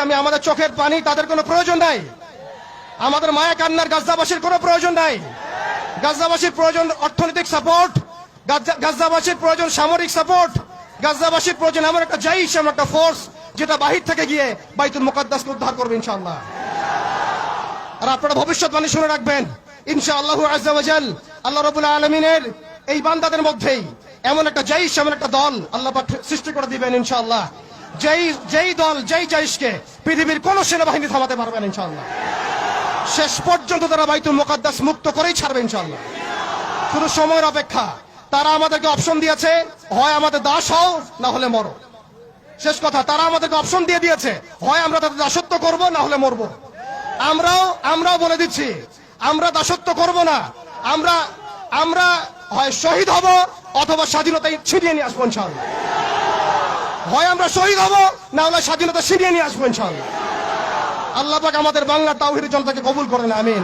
আমি আমাদের চোখের পানি তাদের কোনো প্রয়োজন নাই, আমাদের মায়া কান্নার গাজাবাসীর কোনো প্রয়োজন নাই। গাজাবাসীর প্রয়োজন অর্থনৈতিক সাপোর্ট, গাজাবাসীর প্রয়োজন সামরিক সাপোর্ট, গাজাবাসীর প্রয়োজন এমন একটা জাইশ, এমন একটা ফোর্স যেটা বাহির থেকে গিয়ে বাইতুল মুকাদ্দাসকে উদ্ধার করবে ইনশাআল্লাহ। আর আপনারা ভবিষ্যৎবাণী শুনে রাখবেন, ইনশাআল্লাহু আযজা ওয়া জাল আল্লাহ রাব্বুল আলামিনের এই বান্দাদের মধ্যেই এমন একটা জাইশ, এমন একটা দল আল্লাহ পাক সৃষ্টি করে দিবেন ইনশাআল্লাহ। যেই দল, যেই জাইশকে পৃথিবীর কোন সেনাবাহিনী থামাতে পারবেন ইনশাআল্লাহ। শেষ পর্যন্ত তারা বাইতুল মুকাদ্দাস মুক্ত করেই ছাড়বে ইনশাআল্লাহ। শুধু সময়ের অপেক্ষা। তারা আমাদেরকে অপশন দিয়েছে, হয় আমাদের দাস হও না হলে মরো। শেষ কথা, তারা আমাদেরকে অপশন দিয়ে দিয়েছে, হয় আমরা তাদের দাসত্ব করব না হলে মরবো। আমরাও বলে দিচ্ছি, আমরা দাসত্ব করব না। আমরা হয় শহীদ হব অথবা স্বাধীনতা ছিনিয়ে নিয়ে আসবো ইনশাআল্লাহ। হয় আমরা শহীদ হব না হলে স্বাধীনতা ছিনিয়ে নিয়ে আসবো ইনশাআল্লাহ। আল্লাহ পাক আমাদের বাংলা তাওহীদের জনতাকে কবুল করেন, আমিন।